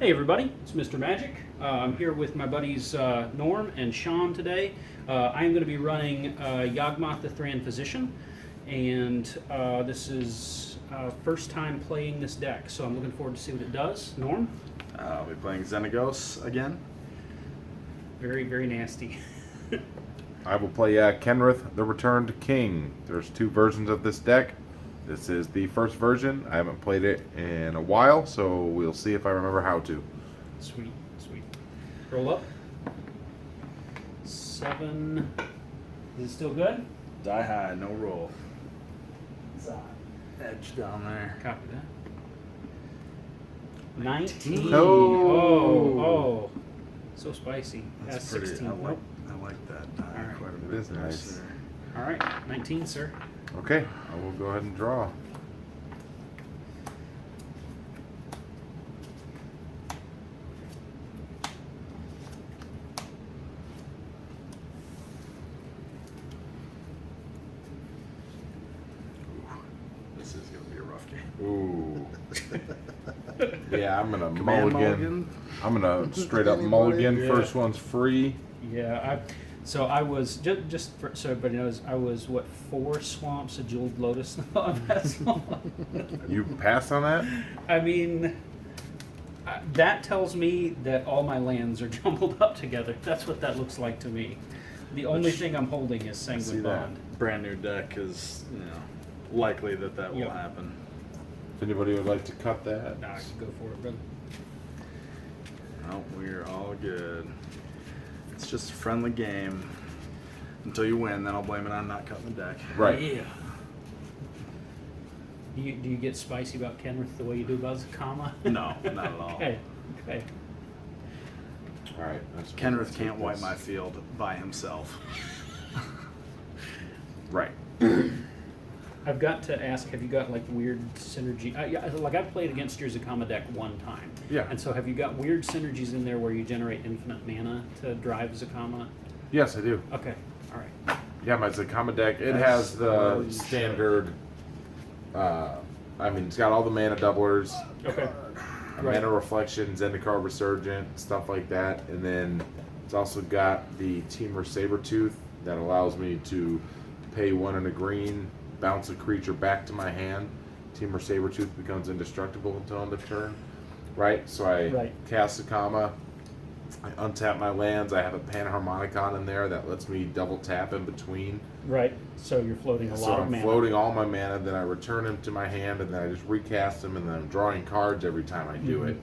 Hey everybody, it's Mr. Magic. I'm here with my buddies Norm and Sean today. I am going to be running YAWGMOTH the Thran Physician, and this is first time playing this deck, so I'm looking forward to see what it does. Norm? I'll be playing XENEGOS again. Very, very nasty. I will play KENRITH, the Returned King. There's two versions of this deck. This is the first version. I haven't played it in a while, so we'll see if I remember how to. Sweet, sweet. Roll up. 7. Is it still good? Die high, no roll. It's edge down there. Copy that. 19. No. Oh. So spicy. That's 16. pretty. Nope. I like that die All right. quite a It bit. is nice. There. All right, 19, sir. Okay, I will go ahead and draw. This is gonna be a rough game. Ooh. Yeah, I'm gonna Command mulligan. I'm gonna straight up Anybody? mulligan. Yeah. First one's free. Yeah, so I was just so everybody knows, I was what, 4 swamps, a jeweled lotus on that swamp. You pass on that? I mean, that tells me that all my lands are jumbled up together. That's what that looks like to me. The only thing I'm holding is See Sanguine that Bond. brand new deck is, likely that will Yep. happen. If anybody would like to cut that. Nah, I can go for it, brother. No, we're all good. It's just a friendly game. Until you win, then I'll blame it on not cutting the deck. Right. Yeah. Do you get spicy about Kenrith the way you do about Zakama? No, not at all. Okay. Okay. All right. Kenrith can't wipe my field by himself. Right. I've got to ask, have you got like weird synergy? Like I've played against your Zakama deck one time. Yeah. And so have you got weird synergies in there where you generate infinite mana to drive Zakama? Yes, I do. Okay, all right. Yeah, my Zakama deck, it That's has the really standard, it's got all the mana doublers, Okay. mana reflection, Zendikar Resurgent, stuff like that. And then it's also got the Teamer Sabertooth that allows me to pay 1 and a green, bounce a creature back to my hand. Teamer Sabertooth becomes indestructible until end of turn. Right? So I cast Zakama, I untap my lands, I have a Panharmonicon in there that lets me double tap in between. Right, so you're floating a So lot of I'm mana. floating all my mana, then I return him to my hand, and then I just recast him, and then I'm drawing cards every time I do it.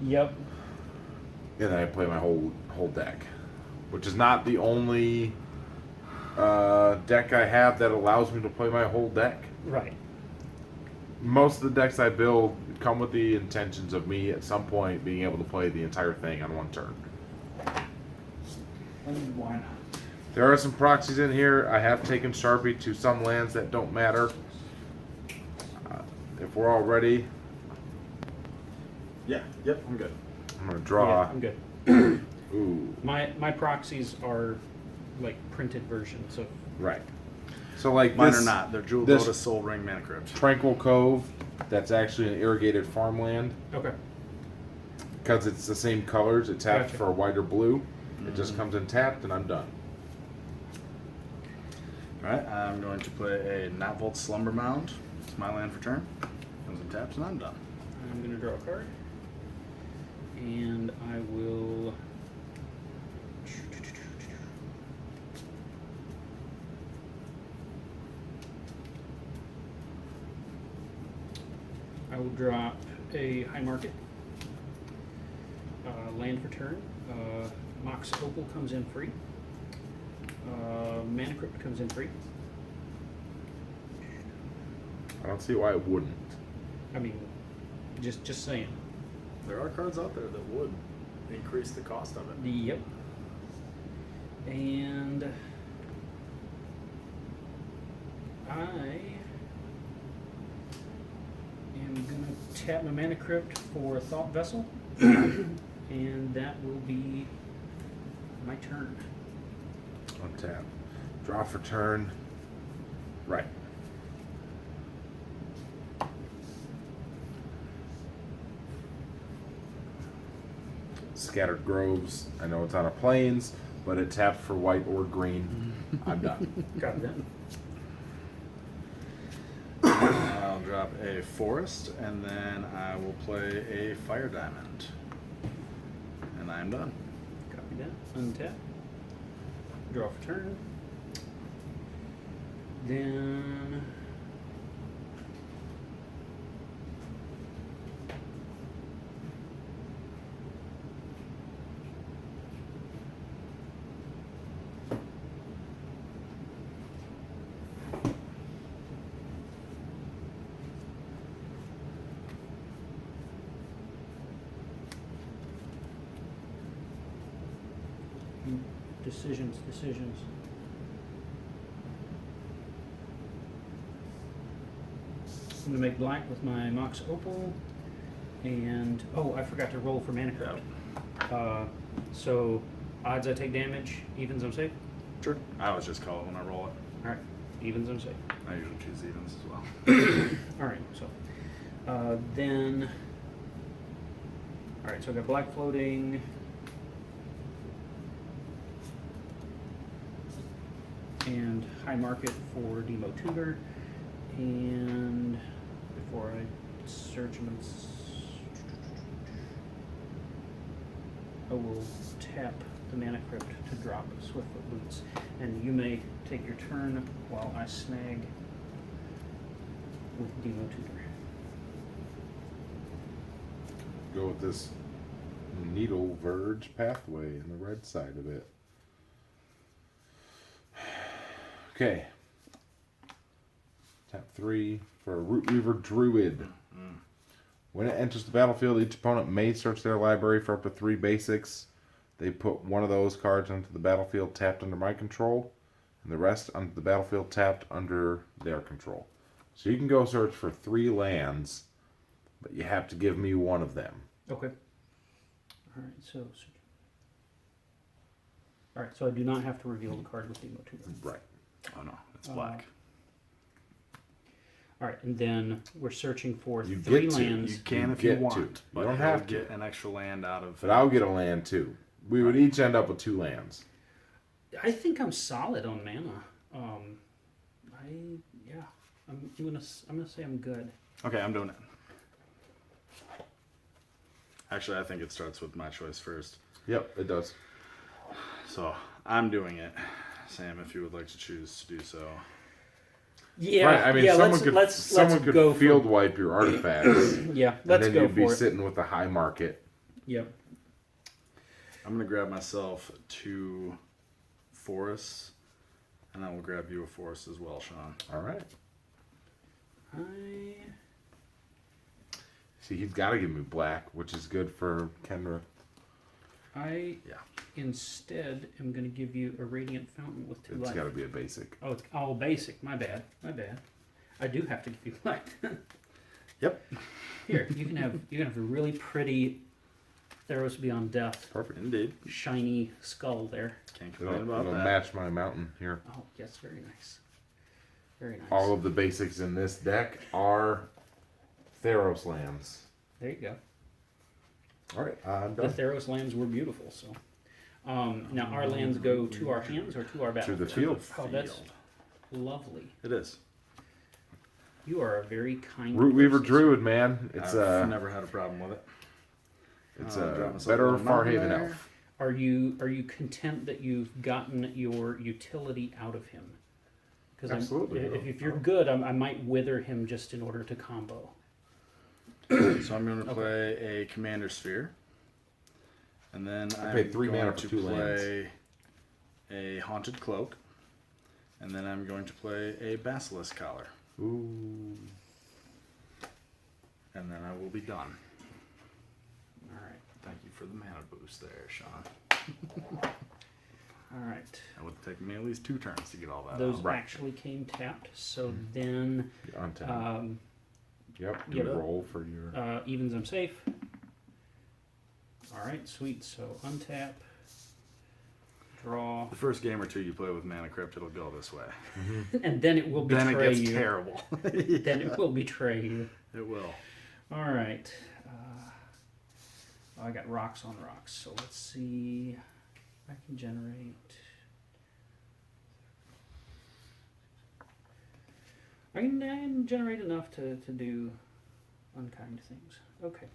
Yep. And then I play my whole deck, which is not the only deck I have that allows me to play my whole deck. Right. Most of the decks I build come with the intentions of me at some point being able to play the entire thing on one turn. And why not? There are some proxies in here. I have taken Sharpie to some lands that don't matter. If we're all ready, Yeah, yep, I'm good. I'm going to draw. Yeah, I'm good. Ooh, My proxies are like printed versions of. right. So like Mine this, are not. They're Jeweled this- Lotus, Soul Ring, Mana Crypt. Tranquil Cove, that's actually an irrigated farmland. Okay. Because it's the same colors, it taps Gotcha. for a whiter blue. It just comes in tapped, and I'm done. Alright, I'm going to play a Knotvolt Slumber Mound. It's my land for turn. Comes in taps, and I'm done. I'm going to draw a card. And I will. I will drop a High Market. Land for turn. Mox Opal comes in free. Mana Crypt comes in free. I don't see why it wouldn't. I mean, just saying. There are cards out there that would increase the cost of it. Yep. And I am gonna tap my Mana Crypt for Thought Vessel, and that will be my turn. Untap. Draw for turn. Right. Scattered Groves. I know it's on a plains, but it tapped for white or green. I'm done. Got that. I'll drop a forest, and then I will play a fire diamond. And I'm done. Copy that. Untap. Draw for turn. Then decisions. I'm gonna make black with my Mox Opal, and oh, I forgot to roll for mana crypt. So odds I take damage, evens I'm safe. Sure. I always just call it when I roll it. All right, evens I'm safe. I usually choose evens as well. All right, so then, all right, so I got black floating. And high market for Demo Tutor. And before I search, I will tap the Mana Crypt to drop Swiftfoot Boots. And you may take your turn while I snag with Demo Tutor. Go with this Needle Verge pathway in the red side of it. Okay. Tap 3 for a Root Weaver Druid. When it enters the battlefield, each opponent may search their library for up to 3 basics. They put one of those cards onto the battlefield tapped under my control, and the rest onto the battlefield tapped under their control. So you can go search for 3 lands, but you have to give me one of them. Okay. All right, so I do not have to reveal the card with Demo Tutor. Right. Oh no, it's black. All right, and then we're searching for You 3 get to. lands. You can You if you get want, to. You but don't you'll have to. get an extra land out of. But I'll get a land too. We would each end up with 2 lands. I think I'm solid on mana. I'm gonna say I'm good. Okay, I'm doing it. Actually, I think it starts with my choice first. Yep, it does. So I'm doing it. Sam, if you would like to choose to do so. Yeah, Right, I mean, yeah. someone could go field wipe your artifacts. Yeah, and let's then go you'd be for it. sitting with the high market. Yep. I'm going to grab myself 2 forests, and I will grab you a forest as well, Sean. All right. I See, he's got to give me black, which is good for KENRITH. Yeah. instead am going to give you a Radiant Fountain with 2 It's life. got to be a basic. Oh, it's all basic. My bad. I do have to give you life. Yep. Here, you can have a really pretty Theros Beyond Death, Perfect. Indeed. shiny skull there. Can't complain It'll, about it'll that. match my mountain here. Oh, yes, very nice. Very nice. All of the basics in this deck are Theros lands. There you go. All right, I'm The done. Theros lands were beautiful. So, now our lands go to our hands or to our To battlefield. the field. Oh, that's lovely. It is. You are a very kind Root Weaver person. Druid, man. It's I've never had a problem with it. it's I'll a drop myself better a little mountain Farhaven there. elf. Are you content that you've gotten your utility out of him? Because Absolutely. if you're good, I might wither him just in order to combo. So I'm going to play a Commander Sphere. And then I'm paid 3 going mana for to 2 lands. play a Haunted Cloak. And then I'm going to play a Basilisk Collar. Ooh. And then I will be done. All right. Thank you for the mana boost there, Sean. All right. It would take me at least 2 turns to get all that Those out. actually came tapped. So then, On tap. Yep. Do yep. a roll for your. evens, I'm safe. All right, sweet. So untap, draw, The first game or 2 you play with Mana Crypt, it'll go this way. and then it will betray Then it gets you. terrible. Then it will betray you. It will. All right. Oh, I got rocks on rocks, so let's see if I can generate. I can generate enough to do unkind things. Okay.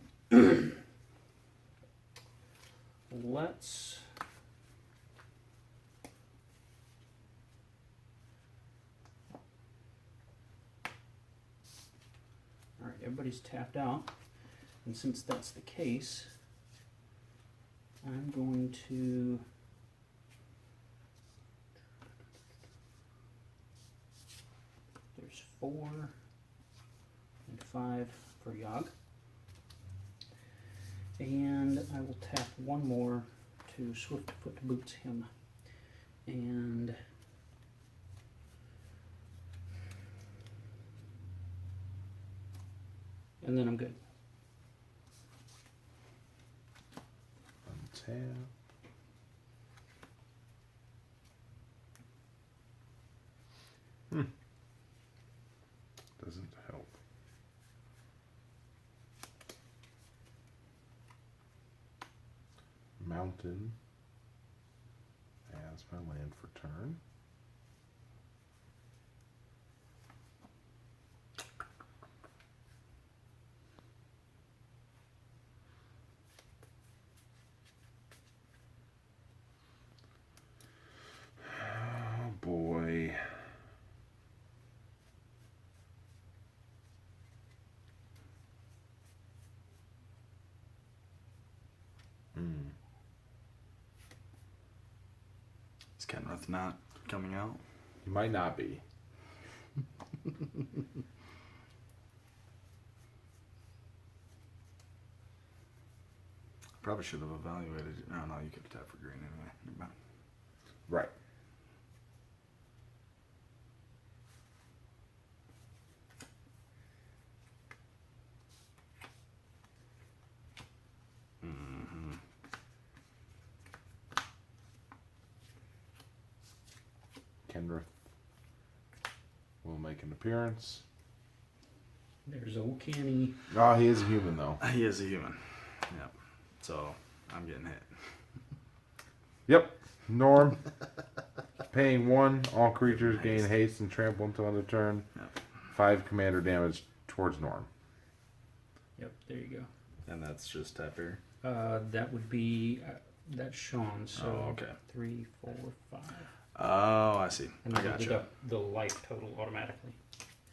Let's. Alright, everybody's tapped out. And since that's the case, I'm going to there's 4 and 5 for Yogg. And I will tap one more to Swift Foot Boots him. And then I'm good. Untap. Doesn't help. Mountain as my land for turn. Oh boy. Is Kenrith not coming out? He might not be. Probably should have evaluated. Oh no, you could have tapped for green anyway. Never mind. Right. Kenrith will make an appearance. There's old Kenny. Oh, he is a human though. He is a human. Yep. So I'm getting hit. Yep. Norm. Paying 1. All creatures gain haste and trample until end of turn. Yep. 5 commander damage towards Norm. Yep, there you go. And that's just tap here. That would be that's Sean. So Oh, okay. 3, 4, 5. Oh, I see. And I then gotcha. deduct the life total automatically.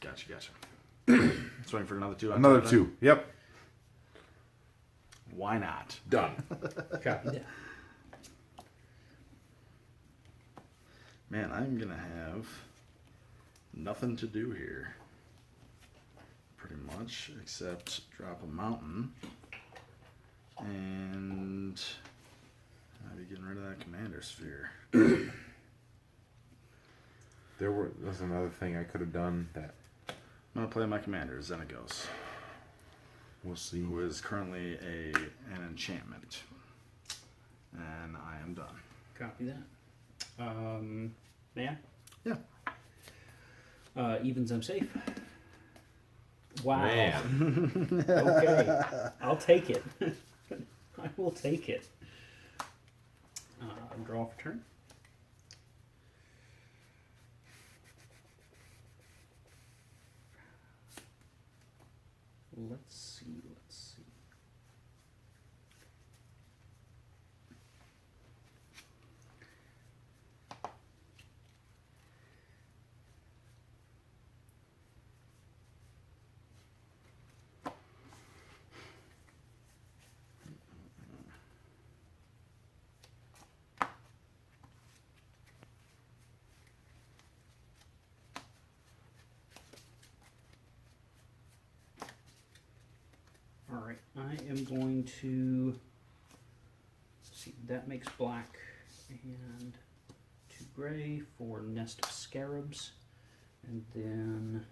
Gotcha. Swing for another 2. Another 2. Yep. Why not? Done. Copy that. Man, I'm gonna have nothing to do here. Pretty much, except drop a mountain. And I'll be getting rid of that commander sphere. That's another thing I could have done that I'm gonna play my commander, XENEGOS, we'll see. who is currently an enchantment. And I am done. Copy that. Yeah. Yeah. Evens, I'm safe. Wow. Man. Okay. I'll take it. I will take it. Draw for turn. Let's see. Alright, I am going to see, that makes black and 2 gray for Nest of Scarabs, and then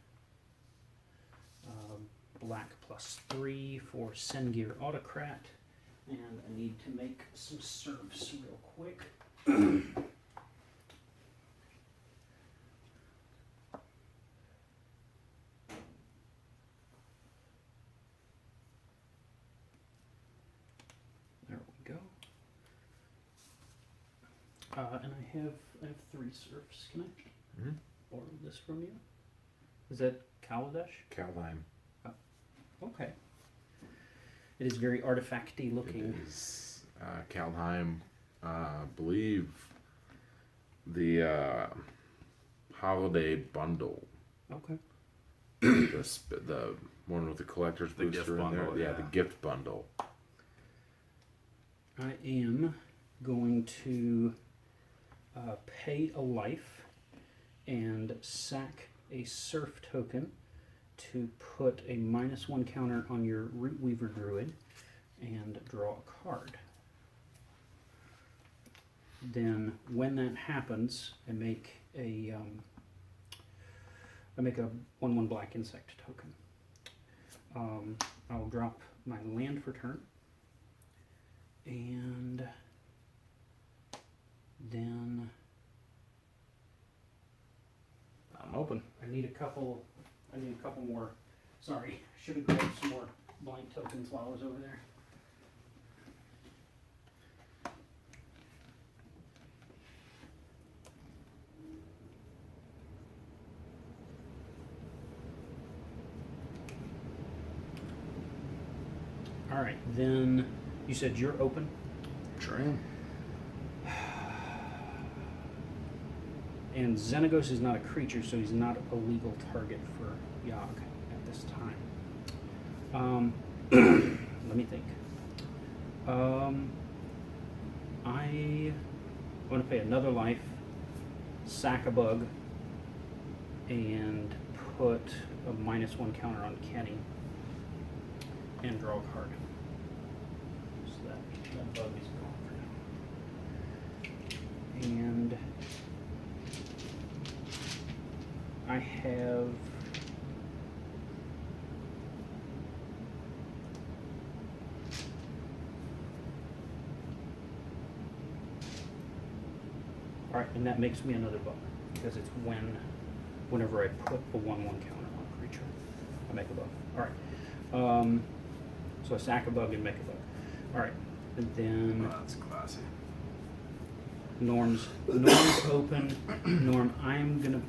black +3 for Sengir Autocrat, and I need to make some serfs real quick. And I have 3 serfs. Can I Mhm. borrow this from you? Is that Kaladesh? Kaldheim. Okay. It is very artifacty looking. It is Kaldheim. I believe the holiday bundle. Okay. The one with the collector's The gift booster in there. bundle, Yeah, yeah. the gift bundle. I am going to pay a life and sack a serf token to put a -1 counter on your Root Weaver Druid and draw a card. Then, when that happens, I make a 1/1 black insect token. I'll drop my land for turn, and then I'm open. I need a couple more. Sorry, should have grabbed some more blank tokens while I was over there. All right, then you said you're open. Sure am. And XENEGOS is not a creature, so he's not a legal target for Yogg at this time. Let me think. I want to pay another life, sack a bug, and put a -1 counter on Kenny, and draw a card. So that bug is gone for now. And I have all right, and that makes me another bug because it's whenever I put a 1/1 counter on a creature, I make a bug. All right, so I sack a bug and make a bug. All right, and then Oh, that's classy. Norm's open. Norm, I'm gonna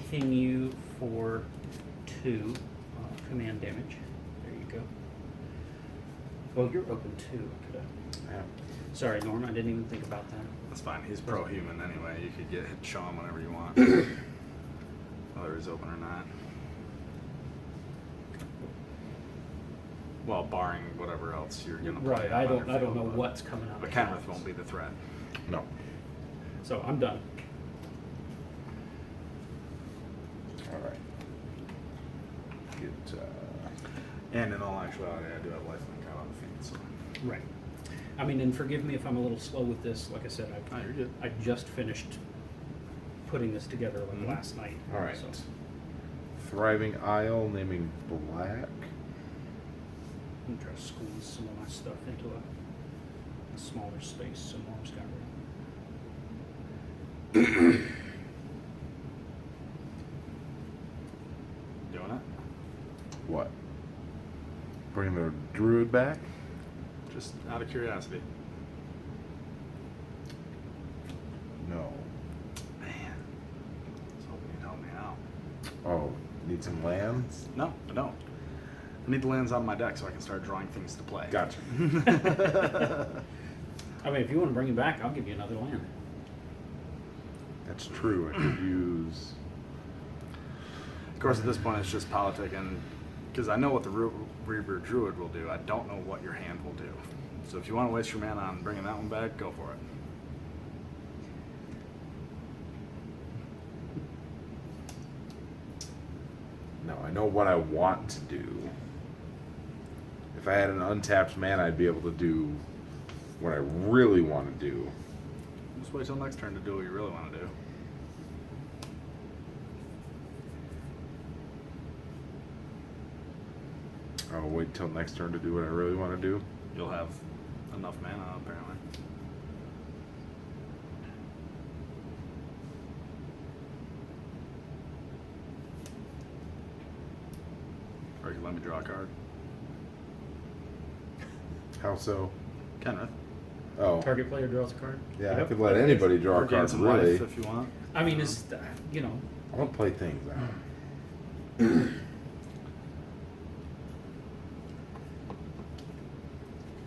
ping you for 2 command damage. There you go. Well, you're open too. Could I? Yeah. Sorry, Norm. I didn't even think about that. That's fine. He's pro-human anyway. You could show him whenever you want, whether he's open or not. Well, barring whatever else you're gonna play. Right. I don't know but- what's coming up. But KENRITH won't be the threat. No. So I'm done. All right. Get. And in all actuality, I do have lifelink out on the field, so. Right. I mean, and forgive me if I'm a little slow with this. Like I said, Oh, you're good. I just finished putting this together like Mhm. last night. All right. So, Thriving Isle, naming black. I'm trying to squeeze some of my stuff into a smaller space so Norm's got room. Doing it? What? Bring the druid back? Just out of curiosity. No. Man. I was hoping you'd help me out. Oh, need some lands? No, I don't. I need the lands on my deck so I can start drawing things to play. Gotcha. I mean, if you want to bring it back, I'll give you another land. That's true. I could use. Of course, at this point, it's just politicking, because I know what the Reaver Druid will do. I don't know what your hand will do. So if you want to waste your mana on bringing that one back, go for it. No, I know what I want to do. If I had an untapped mana, I'd be able to do what I really want to do. Just wait till next turn to do what you really want to do. I'll wait till next turn to do what I really want to do. You'll have enough mana, apparently. Or you can let me draw a card. How so? KENRITH. Oh, Target player draws a card. yeah, I Yep. could let anybody draw a Or gain card, some really. life if you want. I mean, it's you know. I don't play things out.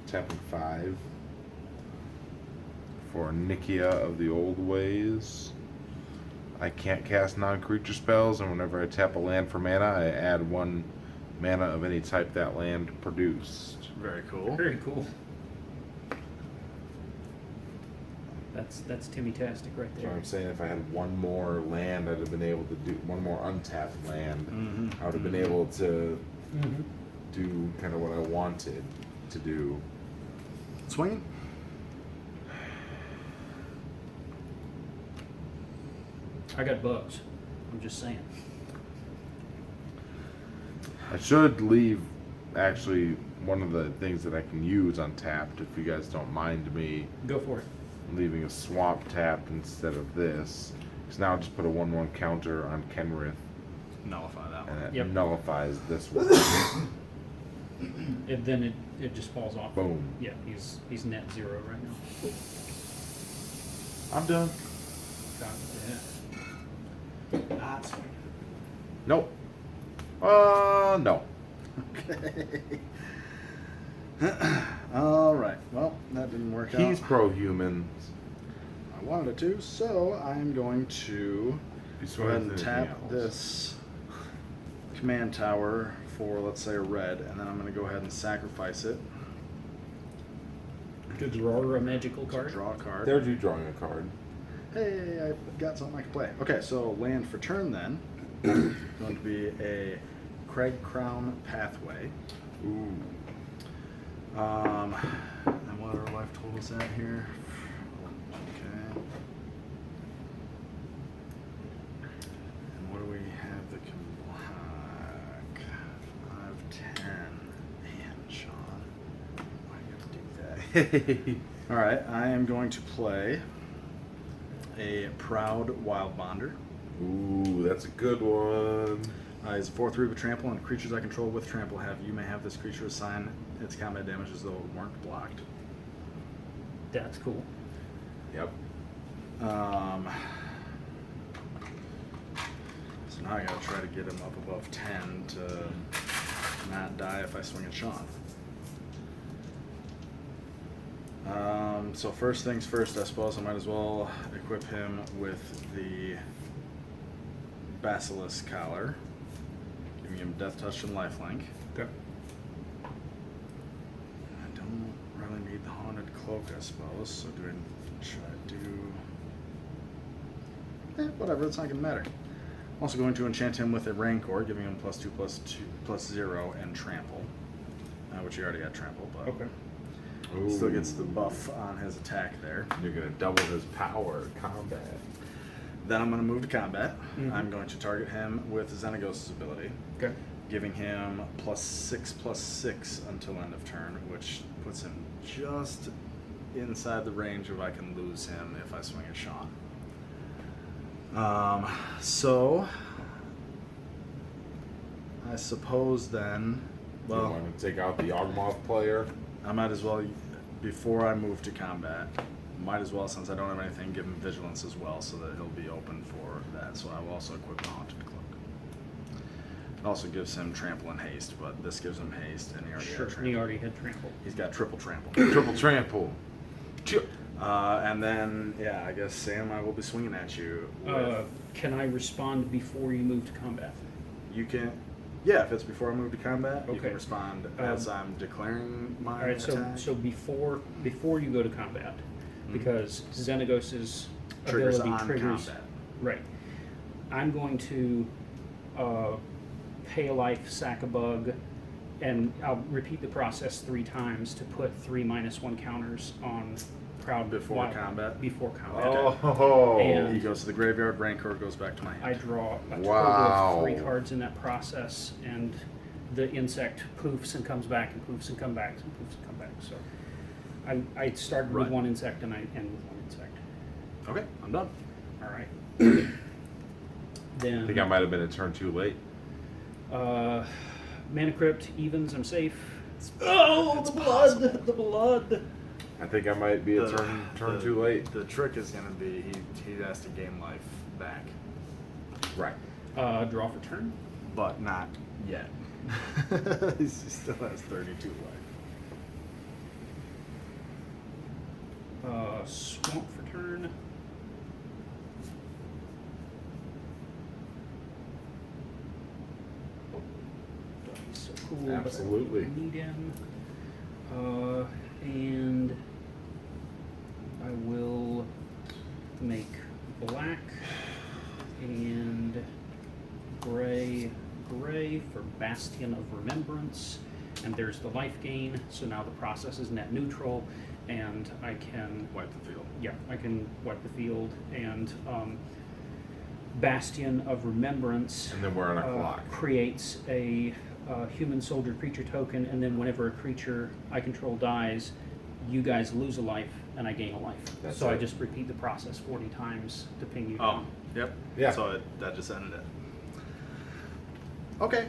Tapping 5 for Nikia of the Old Ways. I can't cast non-creature spells, and whenever I tap a land for mana, I add 1 mana of any type that land produced. Very cool. Very cool. That's Timmy-tastic right So there. I'm saying if I had 1 more land, I'd have been able to do 1 more untapped land. Mm-hmm. I would have been able to Mm-hmm. do kind of what I wanted to do. Swinging? I got bugs. I'm just saying. I should leave actually one of the things that I can use untapped if you guys don't mind me Go for it. leaving a swamp tapped instead of this. Because now I'll just put a 1/1 counter on Kenrith Nullify that one. and it Yep. nullifies this one. Then it just falls off. Boom. Yeah, he's net 0 right now. I'm done. God, That's Nope. No. okay. All right. Well, that didn't work out. He's pro-humans. I wanted it to, so I'm going to go ahead and tap else. this command tower for, let's say, a red, and then I'm going to go ahead and sacrifice it To draw a magical to card. draw a card. There's you drawing a card. Hey, I've got something I can play. Okay, so land for turn then. Going to be a Craig Crown Pathway. Ooh. And what are our life totals at here? Okay. And what do we have that can block? 5, 10. Man, Sean. Why do you have to do that? Alright, I am going to play a Proud Wild Bonder. Ooh, that's a good one. He's a 4/3 with trample, and creatures I control with trample you may have this creature assign its combat damage as though it weren't blocked. That's cool. Yep. So now I gotta try to get him up above 10 to not die if I swing at Sean. So first things first, I suppose I might as well equip him with the Basilisk Collar, giving him Death Touch and Lifelink. Okay. I don't really need the Haunted Cloak, I suppose, so should I do... whatever, it's not going to matter. I'm also going to enchant him with a Rancor, giving him +2/+0 and Trample, which he already had Trample, but Okay. still gets the buff on his attack there. You're gonna double his power in combat. Then I'm going to move to combat. Mhm. I'm going to target him with XENEGOS' ability, Okay. giving him +6/+6 until end of turn, which puts him just inside the range of I can lose him if I swing at Sean. So I suppose then, You well, want to take out the YAWGMOTH player? I might as well, before I move to combat, might as well, since I don't have anything, give him Vigilance as well, so that he'll be open for that. So I will also equip the Haunted Cloak. It also gives him Trample and Haste, but this gives him Haste, and he already Sure. had He Trample. already had trample. He's got Triple Trample. Triple trample. And then, yeah, I guess, Sam, I will be swinging at you. With, Can I respond before you move to combat? you can, yeah, if it's before I move to combat, you Okay. can respond as I'm declaring my All right. attack. So before you go to combat, Mhm. because XENEGOS' Triggers ability on triggers. combat. Right. I'm going to pay a life, sack a bug, and I'll repeat the process 3 times to put 3 -1 counters on Proud Before Wild- combat? Before combat. Oh. And- He goes to the graveyard, Rancor goes back to my hand. I draw a total Wow. of 3 cards in that process, and the insect poofs and comes back and poofs and comes back and poofs and comes back. So I started with Right. 1 insect and I end with 1 insect. Okay, I'm done. All right. Then I think I might have been a turn too late. Mana Crypt evens. I'm safe. Oh, the blood! The blood! I think I might be a turn too late. The trick is going to be he has to gain life back, Right. Draw for turn. but not yet. He still has 32 life. Swamp for turn. He's so cool. Absolutely. But I need him. And I will make black and gray for Bastion of Remembrance. And there's the life gain, so now the process is net neutral, and I can Wipe the field. yeah, I can wipe the field, and Bastion of Remembrance And then we're on a clock. creates a human soldier creature token, and then whenever a creature I control dies, you guys lose a life, and I gain a life. That's So I it. just repeat the process 40 times to ping you Oh, down. yep. Yeah. So that just ended it. Okay.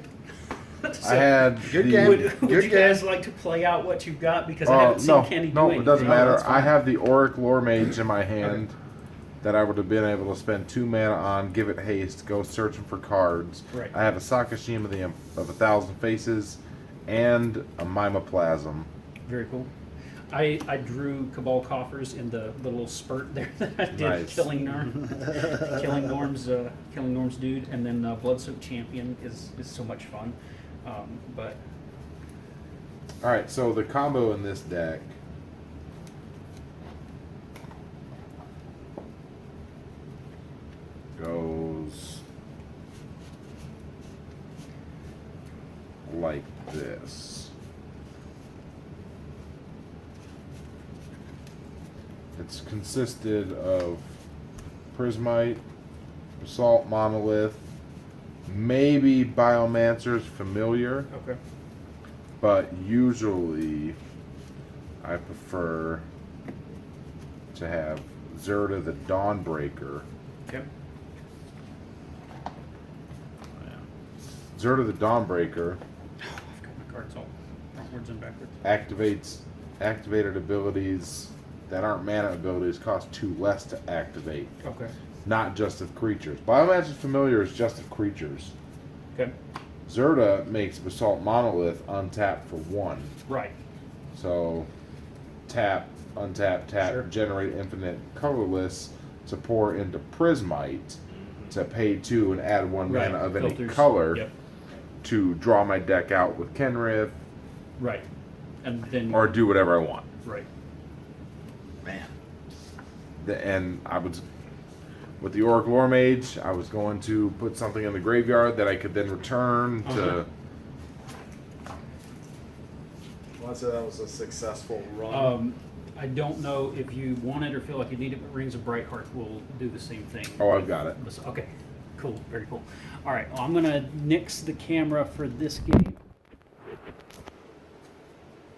So, I had Good the, game. would Good you game. guys like to play out what you've got? Because I haven't seen no, Kenny do no, anything. it doesn't Oh, matter. that's I fine. have the Auric Lore Mage in my hand that I would have been able to spend 2 mana on, give it haste, go searching for cards. Right. I have a Sakashima of 1,000 Faces and a Mimoplasm. Very cool. I drew Cabal Coffers in the little spurt there that I did, Nice. killing Norm's dude, and then Bloodsoaked Champion is so much fun. But All right, so the combo in this deck goes like this. It's consisted of Prismite, Basalt Monolith, maybe Biomancer's Familiar, okay, but usually I prefer to have Zerta the Dawnbreaker. okay, Zerta the Dawnbreaker I've got my cards all frontwards and backwards. activates activated abilities that aren't mana abilities cost 2 less to activate, Okay, not just of creatures. Biomancer's Familiar is just of creatures. okay, Zerta makes Basalt Monolith untap for 1. right, So tap, untap, tap, Sure. generate infinite colorless to pour into Prismite to pay 2 and add 1 right. mana of any Filters. color Yep, to draw my deck out with Kenrith right, and then or do whatever I want. right. Man. And I was with the Auric Lore Mage, I was going to put something in the graveyard that I could then return to. Well, I'd say that was a successful run. I don't know if you want it or feel like you need it, but Rings of Brightheart will do the same thing. Oh, I've got it. Okay, cool, very cool. All right, well, I'm gonna nix the camera for this game.